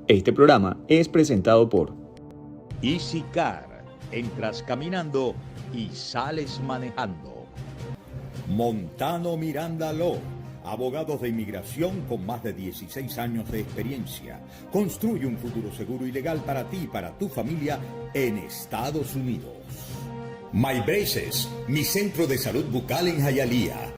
Este programa es presentado por Easy Car. Entras caminando y sales manejando. Montano Miranda Law, abogados de inmigración con más de 16 años de experiencia. Construye un futuro seguro y legal para ti y para tu familia en Estados Unidos. My Braces, mi centro de salud bucal en Hialeah.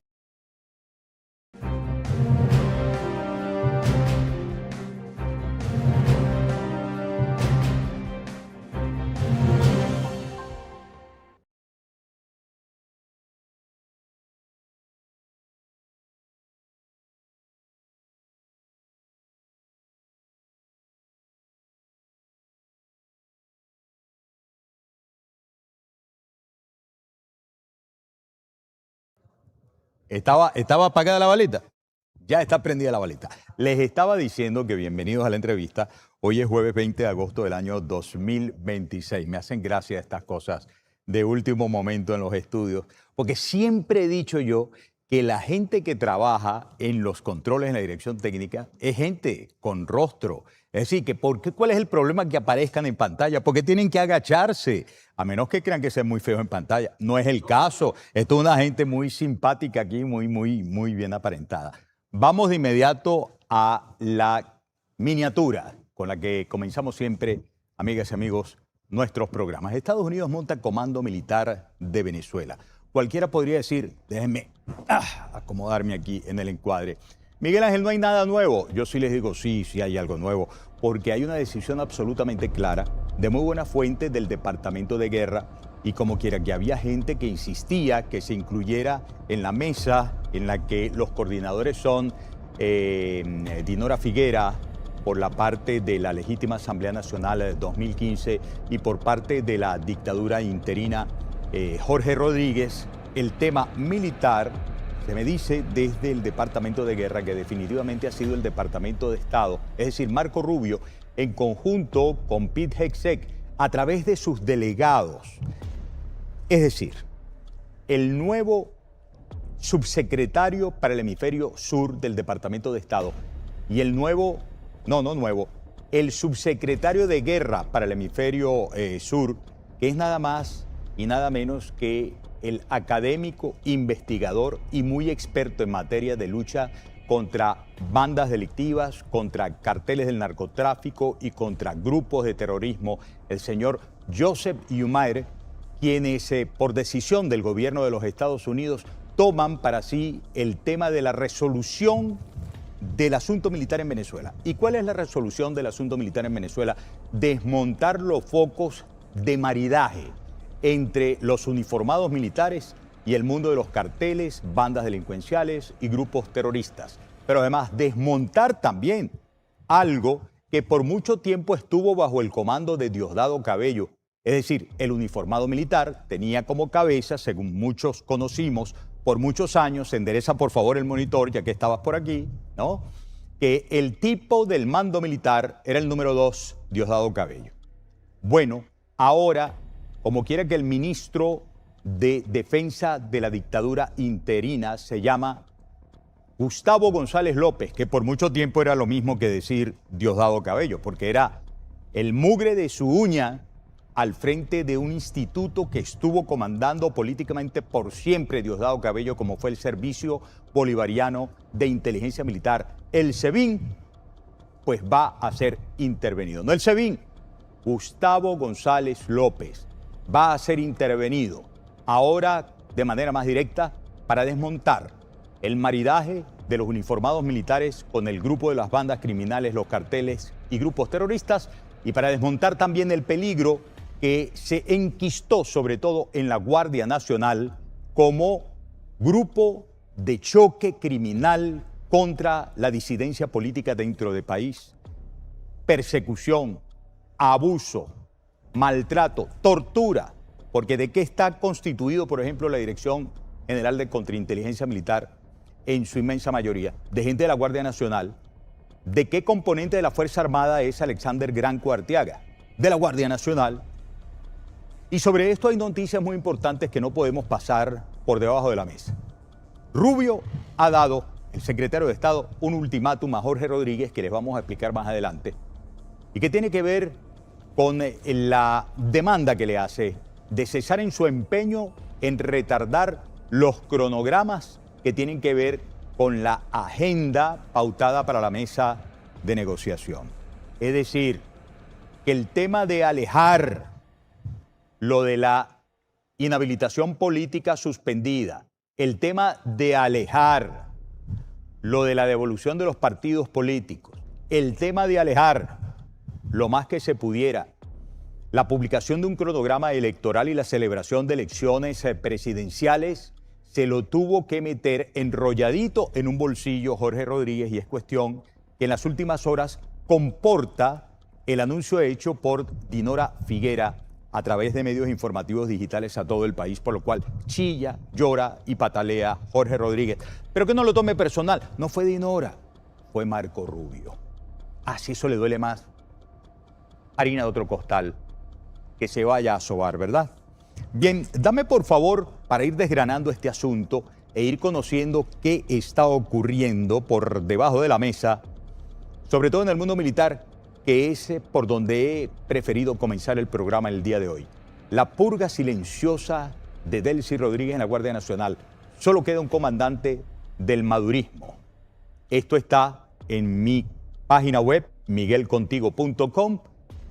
¿Estaba apagada la balita? Ya está prendida la balita. Les estaba diciendo que bienvenidos a la entrevista. Hoy es jueves 20 de agosto del año 2026. Me hacen gracia estas cosas de último momento en los estudios, porque siempre he dicho yo que la gente que trabaja en los controles en la dirección técnica es gente con rostro. Es decir, que ¿cuál es el problema que aparezcan en pantalla? Porque tienen que agacharse, a menos que crean que sean muy feos en pantalla. No es el caso. Esto es una gente muy simpática aquí, muy bien aparentada. Vamos de inmediato a la miniatura con la que comenzamos siempre, amigas y amigos, nuestros programas. Estados Unidos monta Comando Militar de Venezuela. Cualquiera podría decir, déjenme acomodarme aquí en el encuadre. Miguel Ángel, no hay nada nuevo. Yo sí les digo, sí hay algo nuevo, porque hay una decisión absolutamente clara, de muy buena fuente del Departamento de Guerra, y como quiera que había gente que insistía que se incluyera en la mesa en la que los coordinadores son Dinora Figuera, por la parte de la Legítima Asamblea Nacional de 2015 y por parte de la dictadura interina Jorge Rodríguez, el tema militar. Se me dice desde el Departamento de Guerra que definitivamente ha sido el Departamento de Estado, es decir, Marco Rubio, en conjunto con Pete Hegseth, a través de sus delegados. Es decir, el nuevo subsecretario para el hemisferio sur del Departamento de Estado y el el subsecretario de Guerra para el hemisferio sur, que es nada más y nada menos que el académico, investigador y muy experto en materia de lucha contra bandas delictivas, contra carteles del narcotráfico y contra grupos de terrorismo, el señor Joseph Umair, quienes por decisión del gobierno de los Estados Unidos toman para sí el tema de la resolución del asunto militar en Venezuela. ¿Y cuál es la resolución del asunto militar en Venezuela? Desmontar los focos de maridaje entre los uniformados militares y el mundo de los carteles, bandas delincuenciales y grupos terroristas. Pero además desmontar también algo que por mucho tiempo estuvo bajo el comando de Diosdado Cabello. Es decir, el uniformado militar tenía como cabeza, según muchos conocimos, por muchos años, endereza por favor el monitor, ya que estabas por aquí, ¿no? Que el tipo del mando militar era el número 2, Diosdado Cabello. Bueno, ahora, como quiera que el ministro de Defensa de la dictadura interina se llama Gustavo González López, que por mucho tiempo era lo mismo que decir Diosdado Cabello, porque era el mugre de su uña al frente de un instituto que estuvo comandando políticamente por siempre Diosdado Cabello, como fue el Servicio Bolivariano de Inteligencia Militar, el SEBIN, pues va a ser intervenido. No el SEBIN, Gustavo González López va a ser intervenido ahora de manera más directa para desmontar el maridaje de los uniformados militares con el grupo de las bandas criminales, los carteles y grupos terroristas, y para desmontar también el peligro que se enquistó sobre todo en la Guardia Nacional como grupo de choque criminal contra la disidencia política dentro del país. Persecución, abuso, maltrato, tortura, porque ¿de qué está constituido, por ejemplo, la Dirección General de Contrainteligencia Militar en su inmensa mayoría? De gente de la Guardia Nacional. ¿De qué componente de la Fuerza Armada es Alexander Granco Arteaga? De la Guardia Nacional. Y sobre esto hay noticias muy importantes que no podemos pasar por debajo de la mesa. Rubio ha dado, el secretario de Estado, un ultimátum a Jorge Rodríguez que les vamos a explicar más adelante, y que tiene que ver con la demanda que le hace de cesar en su empeño en retardar los cronogramas que tienen que ver con la agenda pautada para la mesa de negociación. Es decir, que el tema de alejar lo de la inhabilitación política suspendida, el tema de alejar lo de la devolución de los partidos políticos, el tema de alejar lo más que se pudiera la publicación de un cronograma electoral y la celebración de elecciones presidenciales, se lo tuvo que meter enrolladito en un bolsillo Jorge Rodríguez, y es cuestión que en las últimas horas comporta el anuncio hecho por Dinora Figuera a través de medios informativos digitales a todo el país, por lo cual chilla, llora y patalea Jorge Rodríguez. Pero que no lo tome personal, no fue Dinora, fue Marco Rubio. Así eso le duele más. Harina de otro costal, que se vaya a sobar, ¿verdad? Bien, dame por favor, para ir desgranando este asunto e ir conociendo qué está ocurriendo por debajo de la mesa, sobre todo en el mundo militar, que es por donde he preferido comenzar el programa el día de hoy. La purga silenciosa de Delcy Rodríguez en la Guardia Nacional. Solo queda un comandante del madurismo. Esto está en mi página web, miguelcontigo.com,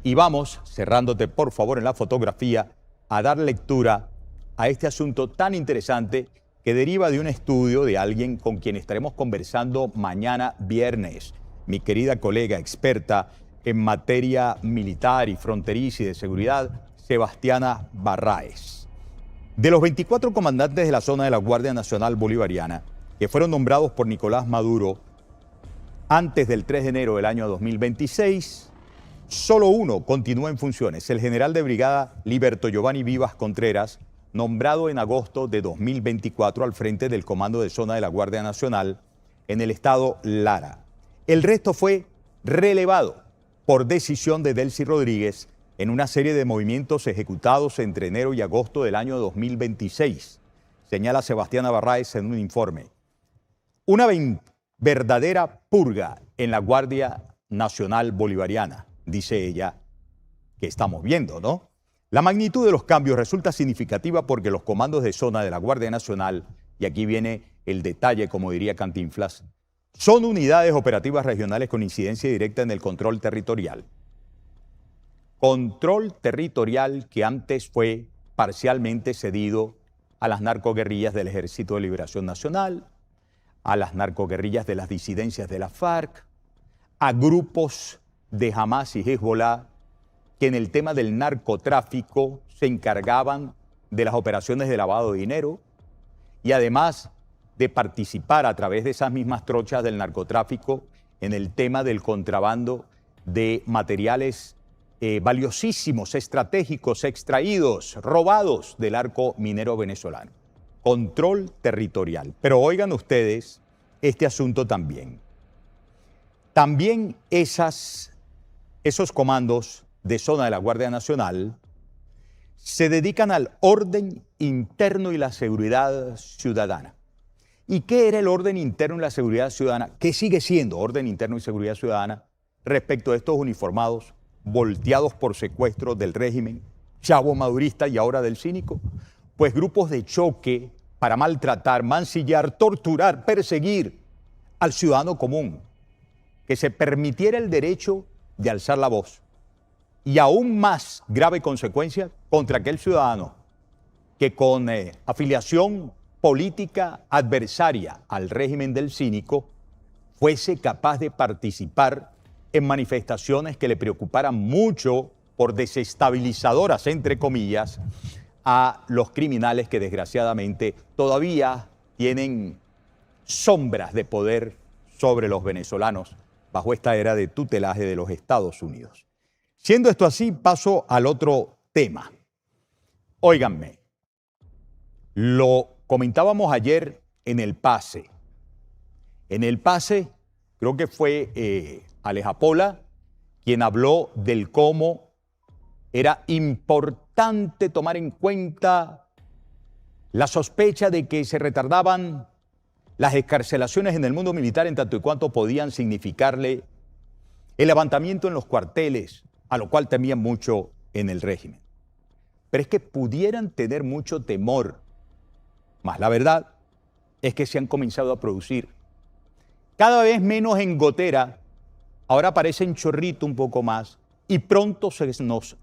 y vamos, cerrándote por favor en la fotografía, a dar lectura a este asunto tan interesante que deriva de un estudio de alguien con quien estaremos conversando mañana viernes. Mi querida colega experta en materia militar y fronteriza y de seguridad, Sebastiana Barraez. De los 24 comandantes de la zona de la Guardia Nacional Bolivariana, que fueron nombrados por Nicolás Maduro antes del 3 de enero del año 2026, solo uno continúa en funciones, el general de brigada Liberto Giovanni Vivas Contreras, nombrado en agosto de 2024 al frente del Comando de Zona de la Guardia Nacional en el estado Lara. El resto fue relevado por decisión de Delcy Rodríguez en una serie de movimientos ejecutados entre enero y agosto del año 2026, señala Sebastiana Barraez en un informe. Una verdadera purga en la Guardia Nacional Bolivariana, dice ella, que estamos viendo, ¿no? La magnitud de los cambios resulta significativa porque los comandos de zona de la Guardia Nacional, y aquí viene el detalle, como diría Cantinflas, son unidades operativas regionales con incidencia directa en el control territorial. Control territorial que antes fue parcialmente cedido a las narcoguerrillas del Ejército de Liberación Nacional, a las narcoguerrillas de las disidencias de la FARC, a grupos de Hamas y Hezbollah, que en el tema del narcotráfico se encargaban de las operaciones de lavado de dinero y además de participar a través de esas mismas trochas del narcotráfico en el tema del contrabando de materiales valiosísimos, estratégicos, extraídos, robados del arco minero venezolano. Control territorial. Pero oigan ustedes este asunto también. También esos comandos de zona de la Guardia Nacional se dedican al orden interno y la seguridad ciudadana. ¿Y qué era el orden interno y la seguridad ciudadana? ¿Qué sigue siendo orden interno y seguridad ciudadana respecto a estos uniformados volteados por secuestro del régimen chavo madurista y ahora del cínico? Pues grupos de choque para maltratar, mancillar, torturar, perseguir al ciudadano común, que se permitiera el derecho de alzar la voz. Y aún más grave consecuencia contra aquel ciudadano que con afiliación política adversaria al régimen del cínico fuese capaz de participar en manifestaciones que le preocuparan mucho por desestabilizadoras, entre comillas, a los criminales que desgraciadamente todavía tienen sombras de poder sobre los venezolanos bajo esta era de tutelaje de los Estados Unidos. Siendo esto así, paso al otro tema. Óiganme, lo comentábamos ayer en el pase. En el pase, creo que fue Aleja Pola quien habló del cómo era importante tomar en cuenta la sospecha de que se retardaban las excarcelaciones en el mundo militar en tanto y cuanto podían significarle el levantamiento en los cuarteles, a lo cual temían mucho en el régimen. Pero es que pudieran tener mucho temor, mas la verdad es que se han comenzado a producir cada vez menos en gotera, ahora aparece en chorrito un poco más, y pronto se nos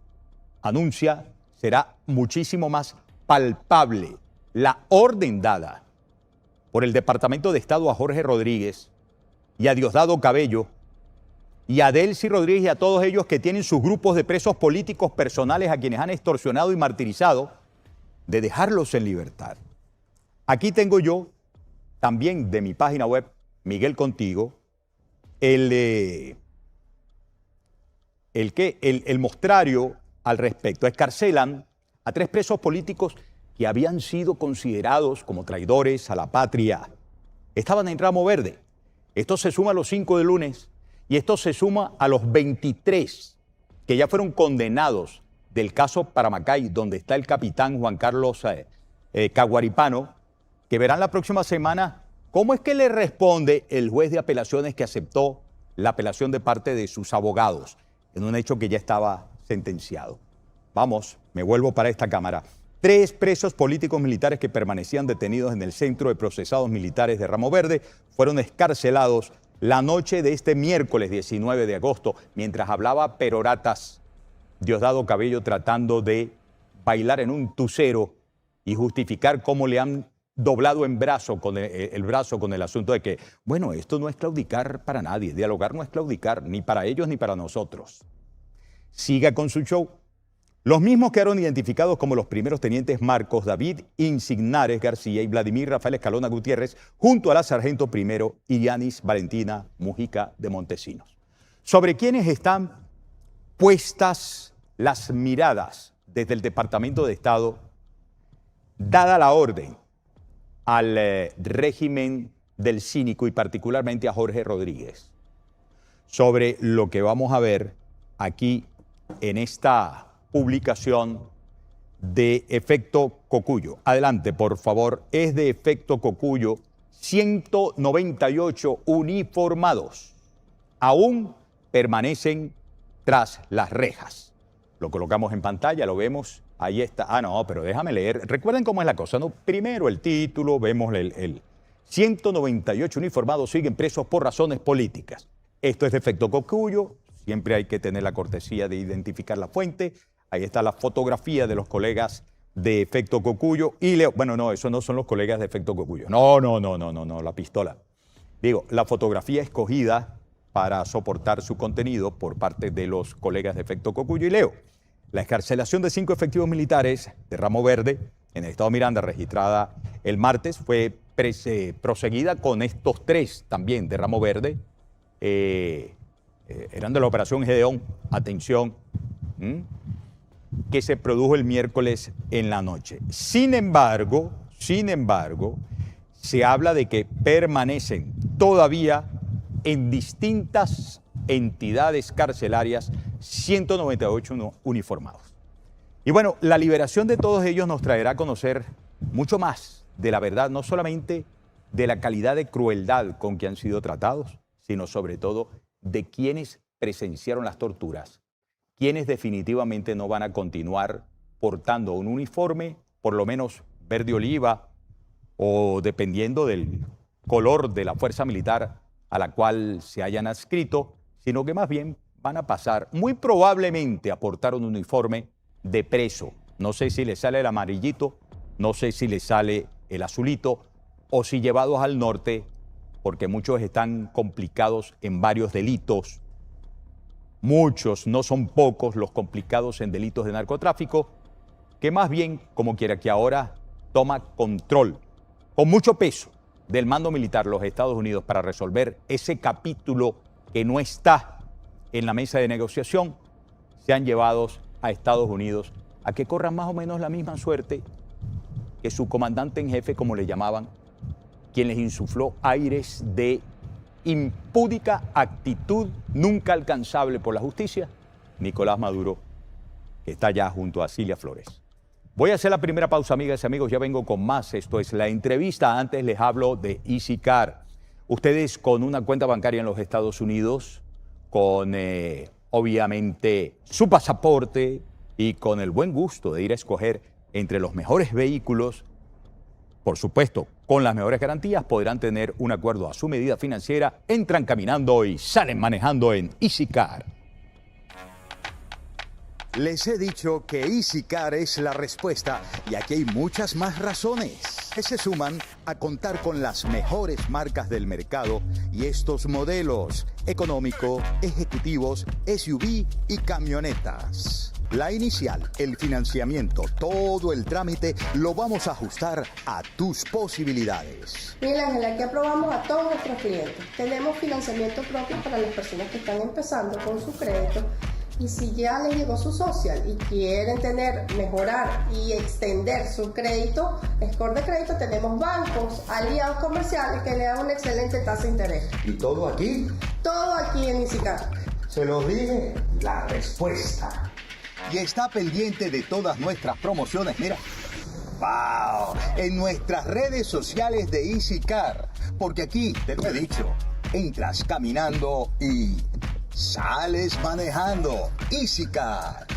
anuncia, será muchísimo más palpable la orden dada por el Departamento de Estado a Jorge Rodríguez y a Diosdado Cabello y a Delcy Rodríguez y a todos ellos que tienen sus grupos de presos políticos personales a quienes han extorsionado y martirizado, de dejarlos en libertad. Aquí tengo yo, también de mi página web, Miguel Contigo, el mostrario al respecto. Excarcelan a 3 presos políticos que habían sido considerados como traidores a la patria. Estaban en ramo verde. Esto se suma a los 5 de lunes y esto se suma a los 23 que ya fueron condenados del caso Paramacay, donde está el capitán Juan Carlos Caguaripano, que verán la próxima semana cómo es que le responde el juez de apelaciones que aceptó la apelación de parte de sus abogados en un hecho que ya estaba sentenciado. Vamos, me vuelvo para esta cámara. 3 presos políticos militares que permanecían detenidos en el Centro de Procesados Militares de Ramo Verde fueron excarcelados la noche de este miércoles 19 de agosto, mientras hablaba peroratas, Diosdado Cabello tratando de bailar en un tucero y justificar cómo le han doblado en brazo con el brazo con el asunto de que, bueno, esto no es claudicar para nadie, dialogar no es claudicar, ni para ellos ni para nosotros. Siga con su show. Los mismos quedaron identificados como los primeros tenientes Marcos David Insignares García y Vladimir Rafael Escalona Gutiérrez, junto a la sargento primero Irianis Valentina Mujica de Montesinos. Sobre quienes están puestas las miradas desde el Departamento de Estado, dada la orden al régimen del cínico y particularmente a Jorge Rodríguez, sobre lo que vamos a ver aquí en esta publicación de Efecto Cocuyo. Adelante, por favor, es de Efecto Cocuyo. 198 uniformados aún permanecen tras las rejas. Lo colocamos en pantalla, lo vemos. Ahí está. Ah, no, pero déjame leer. Recuerden cómo es la cosa, ¿no? Primero el título, vemos el 198 uniformados siguen presos por razones políticas. Esto es de Efecto Cocuyo. Siempre hay que tener la cortesía de identificar la fuente. Ahí está la fotografía de los colegas de Efecto Cocuyo. Y leo, bueno, no, esos no son los colegas de Efecto Cocuyo. No, la pistola. Digo, la fotografía escogida para soportar su contenido por parte de los colegas de Efecto Cocuyo. Y leo. La excarcelación de 5 efectivos militares de Ramo Verde en el estado Miranda, registrada el martes, fue proseguida con estos 3 también de Ramo Verde. Eran de la operación Gedeón, atención, que se produjo el miércoles en la noche. Sin embargo, se habla de que permanecen todavía en distintas entidades carcelarias 198 uniformados. Y bueno, la liberación de todos ellos nos traerá a conocer mucho más de la verdad, no solamente de la calidad de crueldad con que han sido tratados, sino sobre todo de quienes presenciaron las torturas, quienes definitivamente no van a continuar portando un uniforme, por lo menos verde oliva, o dependiendo del color de la fuerza militar a la cual se hayan adscrito, sino que más bien van a pasar muy probablemente a portar un uniforme de preso. No sé si les sale el amarillito, no sé si les sale el azulito, o si llevados al norte, porque muchos están complicados en varios delitos. Muchos, no son pocos los complicados en delitos de narcotráfico, que más bien, como quiera que ahora, toma control, con mucho peso, del mando militar los Estados Unidos para resolver ese capítulo que no está en la mesa de negociación, sean llevados a Estados Unidos a que corran más o menos la misma suerte que su comandante en jefe, como le llamaban, quien les insufló aires de impúdica actitud nunca alcanzable por la justicia, Nicolás Maduro, que está ya junto a Cilia Flores. Voy a hacer la primera pausa, amigas y amigos, ya vengo con más. Esto es La Entrevista. Antes les hablo de EasyCar. Ustedes con una cuenta bancaria en los Estados Unidos con obviamente su pasaporte y con el buen gusto de ir a escoger entre los mejores vehículos, por supuesto, con las mejores garantías, podrán tener un acuerdo a su medida financiera, entran caminando y salen manejando en EasyCar. Les he dicho que EasyCar es la respuesta y aquí hay muchas más razones que se suman a contar con las mejores marcas del mercado y estos modelos económico, ejecutivos, SUV y camionetas. La inicial, el financiamiento, todo el trámite lo vamos a ajustar a tus posibilidades. Miguel Ángel, aquí aprobamos a todos nuestros clientes. Tenemos financiamiento propio para las personas que están empezando con su crédito. Y si ya les llegó su social y quieren mejorar y extender su crédito, score de crédito, tenemos bancos, aliados comerciales que le dan una excelente tasa de interés. ¿Y todo aquí? Todo aquí en EasyCar. Se los dije, la respuesta. Y está pendiente de todas nuestras promociones, mira. ¡Wow! En nuestras redes sociales de EasyCar. Porque aquí, te lo he dicho, entras caminando y sales manejando. EasyCar.